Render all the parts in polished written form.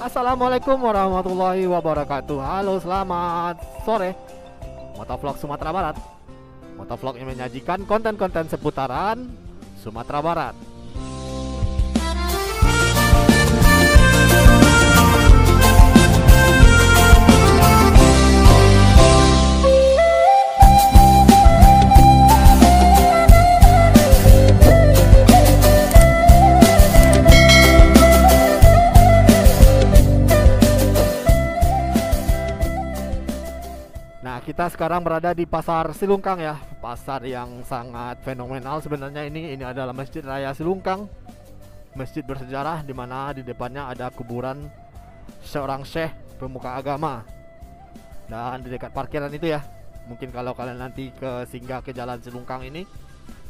Assalamualaikum warahmatullahi wabarakatuh. Halo, selamat sore. Motovlog Sumatera Barat. Motovlog yang menyajikan konten-konten seputaran Sumatera Barat. Nah, kita sekarang berada di Pasar Silungkang ya. Pasar yang sangat fenomenal sebenarnya ini. Ini adalah Masjid Raya Silungkang. Masjid bersejarah di mana di depannya ada kuburan seorang syekh pemuka agama. Dan di dekat parkiran itu ya. Mungkin kalau kalian nanti singgah ke Jalan Silungkang ini,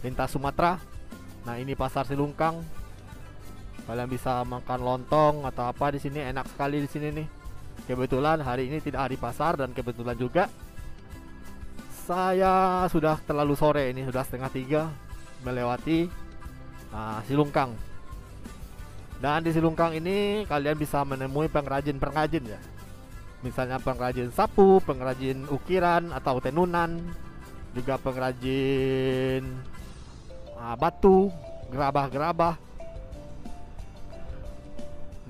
lintas Sumatera. Nah, ini Pasar Silungkang. Kalian bisa makan lontong atau apa di sini, enak sekali di sini nih. Kebetulan hari ini tidak hari pasar dan kebetulan juga saya sudah terlalu sore, ini sudah 2:30 melewati Silungkang. Dan di Silungkang ini kalian bisa menemui pengrajin-pengrajin ya. Misalnya pengrajin sapu, pengrajin ukiran atau tenunan, juga pengrajin batu, gerabah-gerabah.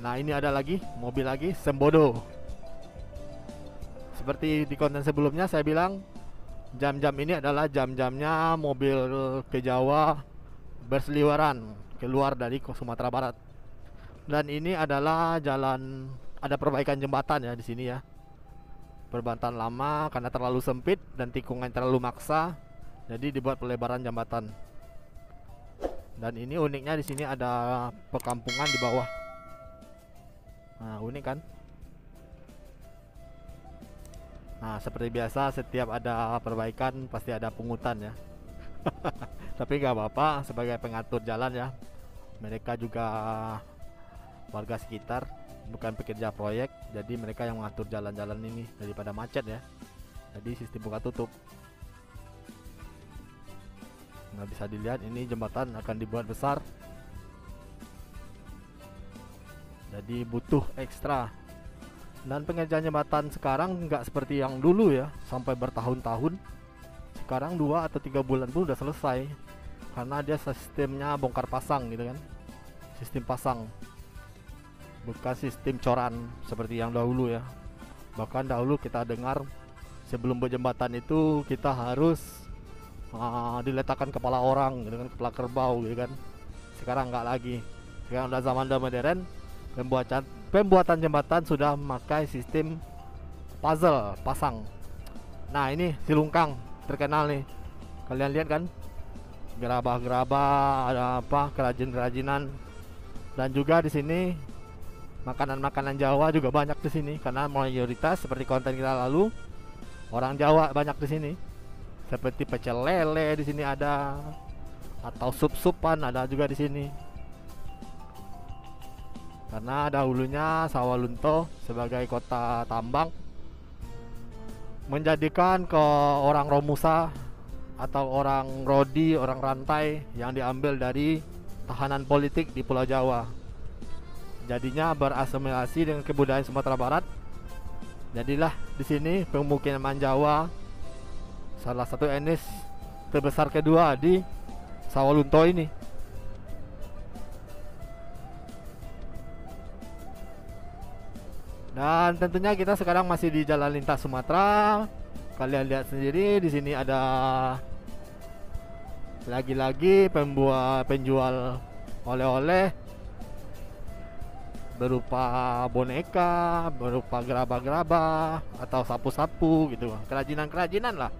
Nah, ini ada lagi mobil lagi, Sembodo. Seperti di konten sebelumnya saya bilang, jam-jam ini adalah jam-jamnya mobil ke Jawa berseliweran keluar dari Sumatera Barat. Dan ini adalah jalan, ada perbaikan jembatan ya di sini ya. Perbaikan lama karena terlalu sempit dan tikungan terlalu maksa, jadi dibuat pelebaran jembatan. Dan ini uniknya di sini ada perkampungan di bawah. Nah, unik kan? Nah, seperti biasa setiap ada perbaikan pasti ada pungutan ya. Tapi nggak apa-apa, sebagai pengatur jalan ya. Mereka juga warga sekitar, bukan pekerja proyek, jadi mereka yang mengatur jalan-jalan ini daripada macet ya. Jadi sistem buka tutup. Nggak bisa dilihat, ini jembatan akan dibuat besar. Jadi butuh ekstra. Dan pengerjaan jembatan sekarang nggak seperti yang dulu ya, sampai bertahun-tahun. Sekarang 2 atau 3 bulan pun udah selesai, karena dia sistemnya bongkar pasang gitu kan. Sistem pasang, bukan sistem coran seperti yang dahulu ya. Bahkan dahulu kita dengar sebelum berjembatan itu kita harus diletakkan kepala orang gitu kan, kepala kerbau gitu kan. Sekarang nggak lagi. Sekarang udah zaman modern. Pembuatan jembatan sudah memakai sistem puzzle pasang. Nah, ini Silungkang terkenal nih. Kalian lihat kan? Gerabah-gerabah, ada apa? Kerajinan-kerajinan. Dan juga di sini makanan-makanan Jawa juga banyak di sini karena mayoritas seperti konten kita lalu orang Jawa banyak di sini. Seperti pecel lele di sini ada, atau sup-supan ada juga di sini. Karena dahulunya Sawalunto sebagai kota tambang menjadikan ke orang Romusa atau orang Rodi, orang rantai yang diambil dari tahanan politik di Pulau Jawa. Jadinya berasimilasi dengan kebudayaan Sumatera Barat. Jadilah di sini pemukiman Jawa, salah satu etnis terbesar kedua di Sawalunto ini. Dan tentunya kita sekarang masih di Jalan Lintas Sumatera. Kalian lihat sendiri di sini ada lagi-lagi penjual oleh-oleh berupa boneka, berupa gerabah-gerabah atau sapu-sapu gitu. Kerajinan-kerajinan lah.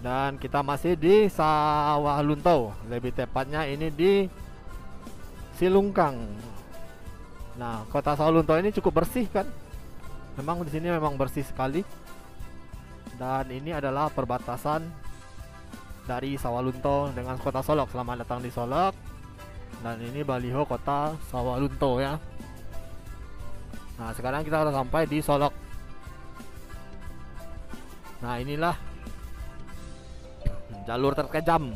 Dan kita masih di Sawalunto. Lebih tepatnya ini di Silungkang. Nah, kota Sawalunto ini cukup bersih kan? Memang di sini memang bersih sekali. Dan ini adalah perbatasan dari Sawalunto dengan kota Solok. Selamat datang di Solok. Dan ini baliho kota Sawalunto ya. Nah, sekarang kita sudah sampai di Solok. Nah, inilah jalur terkejam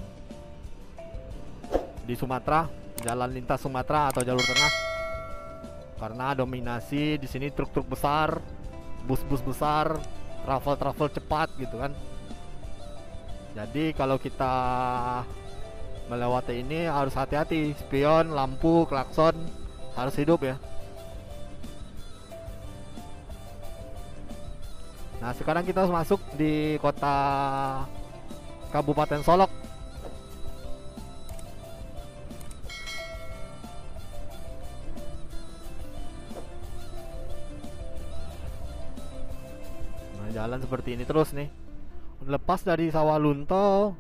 di Sumatera. jalan lintas Sumatera atau jalur tengah, karena dominasi di sini truk-truk besar, bus-bus besar, travel cepat gitu kan. Jadi kalau kita melewati ini harus hati-hati, spion, lampu, klakson harus hidup ya. Nah sekarang kita masuk di kota Kabupaten Solok. Nah jalan seperti ini terus nih. Lepas dari Sawalunto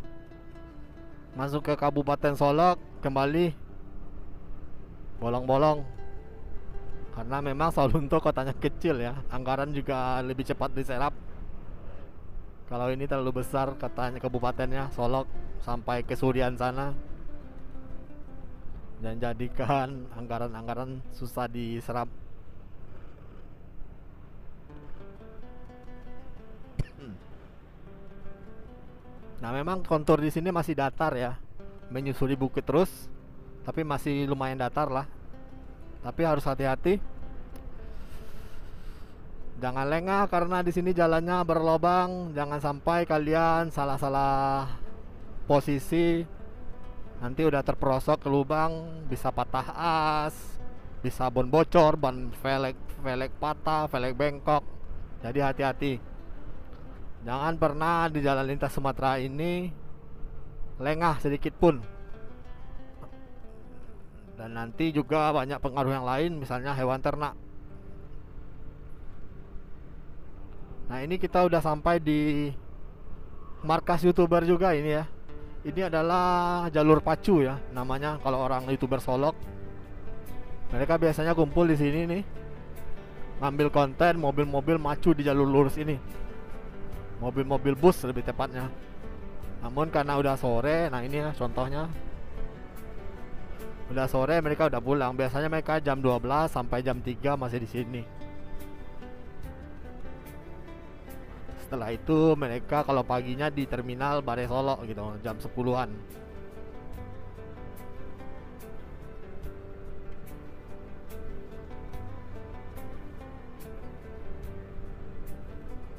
masuk ke Kabupaten Solok, kembali bolong-bolong. Karena memang Sawalunto kotanya kecil ya, anggaran juga lebih cepat diserap. Kalau ini terlalu besar katanya kabupatennya Solok, sampai ke Surian sana, dan jadikan anggaran-anggaran susah diserap. Nah memang kontur di sini masih datar ya, menyusuri bukit terus, tapi masih lumayan datar lah. Tapi harus hati-hati, jangan lengah karena di sini jalannya berlobang. Jangan sampai kalian salah-salah posisi, nanti udah terperosok ke lubang, bisa patah as, bisa ban bocor, ban velg patah, velg bengkok. Jadi hati-hati. Jangan pernah di jalan lintas Sumatera ini lengah sedikit pun. Dan nanti juga banyak pengaruh yang lain, misalnya hewan ternak. Nah ini kita udah sampai di markas YouTuber juga ini ya. Ini adalah jalur pacu ya namanya kalau orang YouTuber Solok. Mereka biasanya kumpul di sini nih, ngambil konten mobil-mobil macu di jalur lurus ini. Mobil-mobil bus lebih tepatnya. Namun karena udah sore, nah ini ya contohnya. Udah sore mereka udah pulang. Biasanya mereka jam 12 sampai jam 3 masih di sini. Setelah itu mereka kalau paginya di terminal Bare Solok gitu, jam 10-an.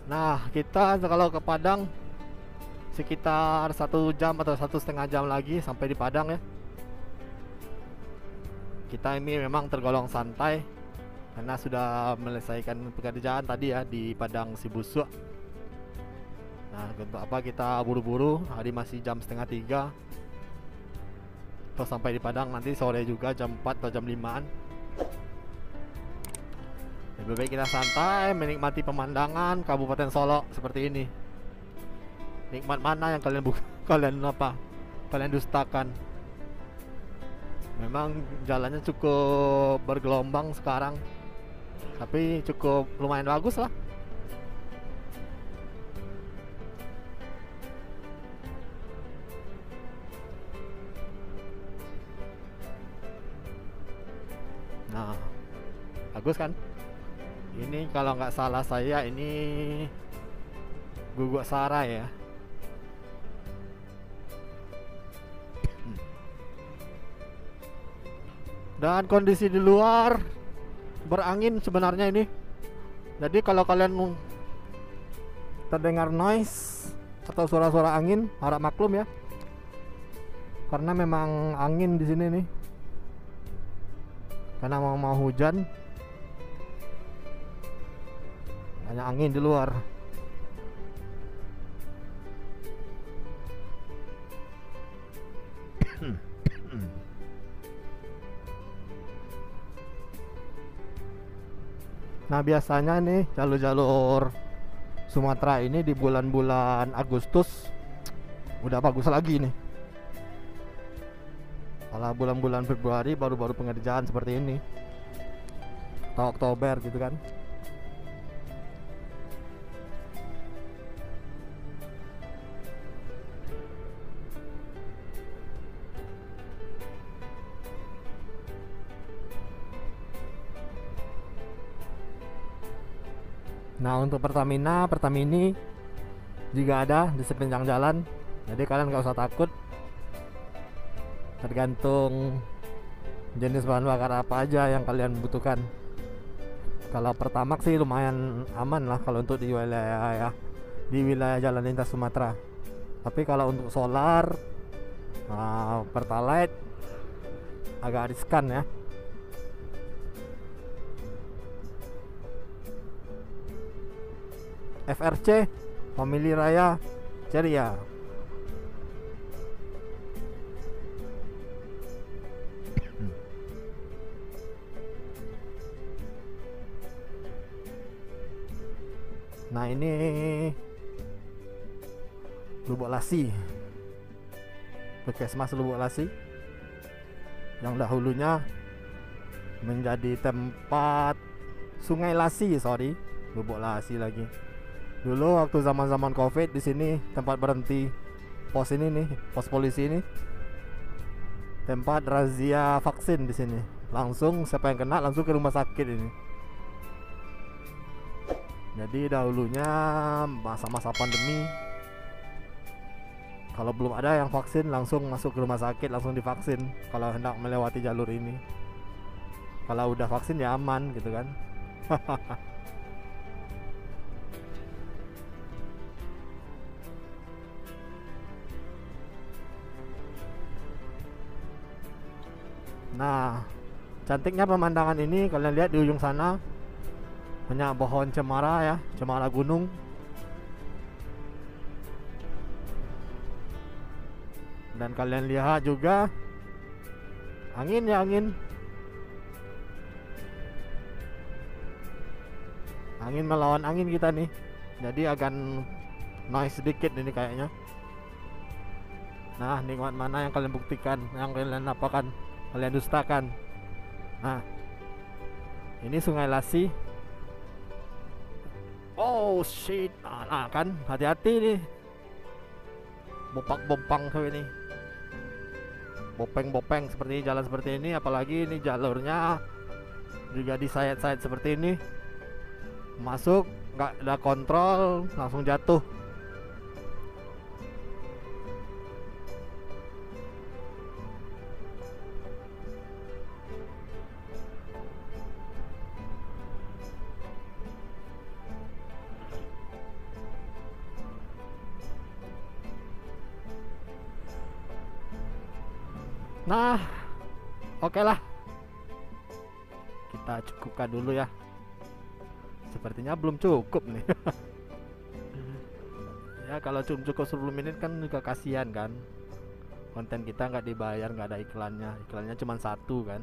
Nah kita kalau ke Padang sekitar 1 jam atau 1,5 jam lagi sampai di Padang ya. Kita ini memang tergolong santai karena sudah menyelesaikan pekerjaan tadi ya di Padang Sibusuk. Nah untuk apa kita buru-buru, hari masih jam 2:30 atau sampai di Padang nanti sore juga jam 4 atau jam 5-an. Lebih baik kita santai menikmati pemandangan Kabupaten Solok seperti ini. Nikmat mana yang kalian dustakan? Memang jalannya cukup bergelombang sekarang, tapi cukup lumayan bagus lah. Nah bagus kan? Ini kalau nggak salah saya ini Guguk Sarai ya. Dan kondisi di luar berangin sebenarnya ini. Jadi kalau kalian terdengar noise atau suara-suara angin, harap maklum ya. Karena memang angin di sini nih. Karena mau hujan. Banyak angin di luar. Nah biasanya nih jalur-jalur Sumatera ini di bulan-bulan Agustus udah bagus lagi nih. Kalau bulan-bulan Februari baru-baru pengerjaan seperti ini, atau Oktober gitu kan. Nah untuk Pertamini juga ada di sepanjang jalan, jadi kalian nggak usah takut. Tergantung Jenis bahan bakar apa aja yang kalian butuhkan? Kalau Pertamax sih lumayan aman lah kalau untuk di wilayah jalan lintas Sumatera. Tapi kalau untuk solar, Pertalite agak riskan ya. FRC, Family Raya, Ceria. Nah ini Lubuk Lasi, Puskesmas Lubuk Lasi, yang dahulunya menjadi tempat Sungai Lasi, Lubuk Lasi lagi. Dulu waktu zaman-zaman Covid di sini tempat berhenti pos ini nih, pos polisi ini. Tempat razia vaksin di sini. Langsung siapa yang kena langsung ke rumah sakit ini. Jadi dahulunya masa-masa pandemi, kalau belum ada yang vaksin langsung masuk ke rumah sakit, langsung divaksin kalau hendak melewati jalur ini. Kalau udah vaksin ya aman gitu kan. Nah, cantiknya pemandangan ini kalian lihat di ujung sana banyak pohon cemara ya, cemara gunung. Dan kalian lihat juga angin ya, angin melawan angin kita nih. Jadi agak noise sedikit ini kayaknya. Nah, nikmat mana yang kalian buktikan, yang kalian apakan, kalian dustakan. Nah, ini Sungai Lasi. Oh shit, nah kan hati-hati nih, bopak-bopang tuh ini, bopeng-bopeng seperti jalan seperti ini, apalagi ini jalurnya juga di sayat-sayat seperti ini, masuk nggak ada kontrol langsung jatuh. Nah, oke lah, kita cukupkan dulu ya. Sepertinya belum cukup nih. Ya kalau cuma cukup 10 menit kan juga kasihan kan. Konten kita nggak dibayar, nggak ada iklannya. Iklannya cuma satu kan.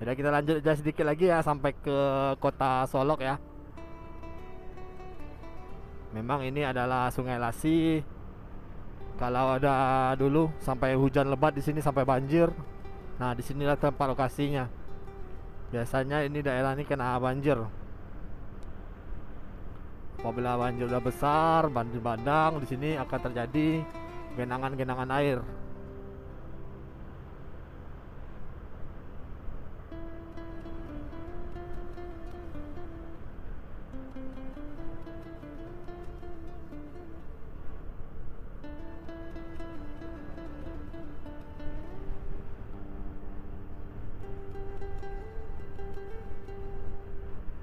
Jadi kita lanjut aja sedikit lagi ya sampai ke kota Solok ya. Memang ini adalah Sungai Lasi. Kalau ada dulu sampai hujan lebat di sini sampai banjir. Nah, disinilah tempat lokasinya. Biasanya ini daerah ini kena banjir. Apabila banjir udah besar, banjir bandang, di sini akan terjadi genangan-genangan air.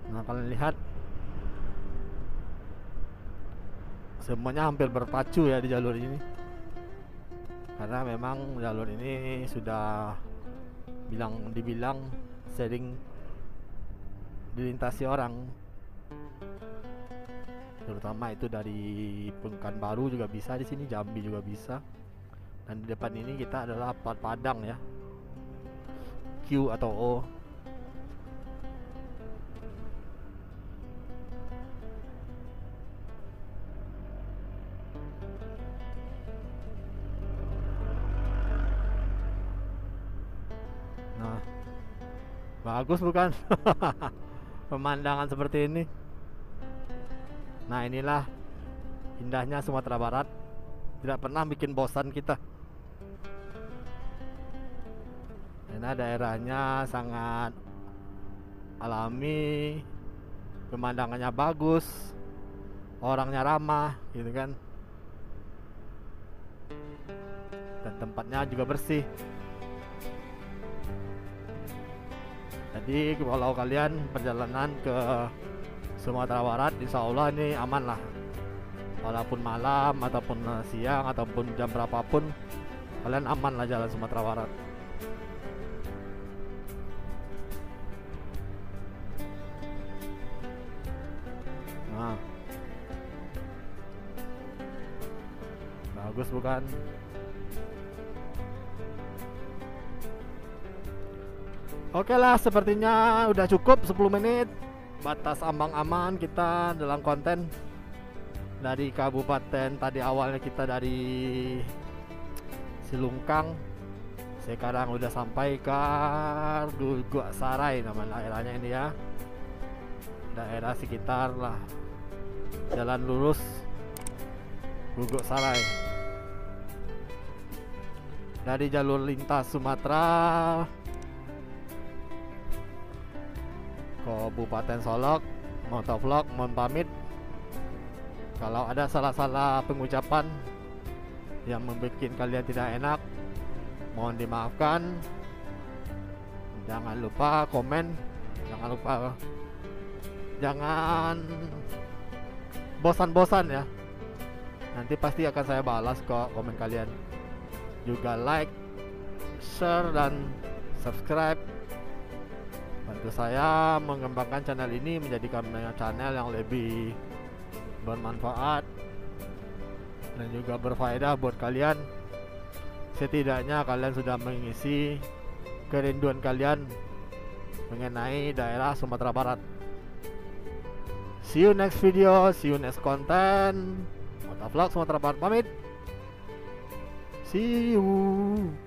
Nah, kalian lihat semuanya hampir berpacu ya di jalur ini. Karena memang jalur ini sudah dibilang sering dilintasi orang. Terutama itu dari Pekanbaru juga bisa di sini, Jambi juga bisa. Dan di depan ini kita adalah Padang ya. Q atau O. Nah, bagus bukan? Pemandangan seperti ini. Nah, inilah indahnya Sumatera Barat. Tidak pernah bikin bosan kita. Karena daerahnya sangat alami, pemandangannya bagus, orangnya ramah, gitu kan. Dan tempatnya juga bersih. Jadi kalau kalian perjalanan ke Sumatera Barat, insya Allah ini aman lah. Walaupun malam ataupun siang ataupun jam berapapun, kalian aman lah jalan Sumatera Barat. Nah, bagus bukan? Oke lah, sepertinya udah cukup 10 menit. Batas ambang aman kita dalam konten. Dari kabupaten tadi awalnya kita dari Silungkang, sekarang udah sampai ke Guguk Sarai nama daerahnya ini ya. Daerah sekitar lah, jalan lurus Guguk Sarai. Dari jalur lintas Sumatera Kabupaten Solok, motovlog mohon pamit. Kalau ada salah-salah pengucapan yang membuat kalian tidak enak, mohon dimaafkan. Jangan lupa komen, jangan bosan-bosan ya. Nanti pasti akan saya balas kok komen kalian. Juga like, share, dan subscribe. Bantu saya mengembangkan channel ini menjadikan channel yang lebih bermanfaat dan juga berfaedah buat kalian. Setidaknya kalian sudah mengisi kerinduan kalian mengenai daerah Sumatera Barat. See you next video, see you next content. Motovlog Sumatera Barat pamit. See you.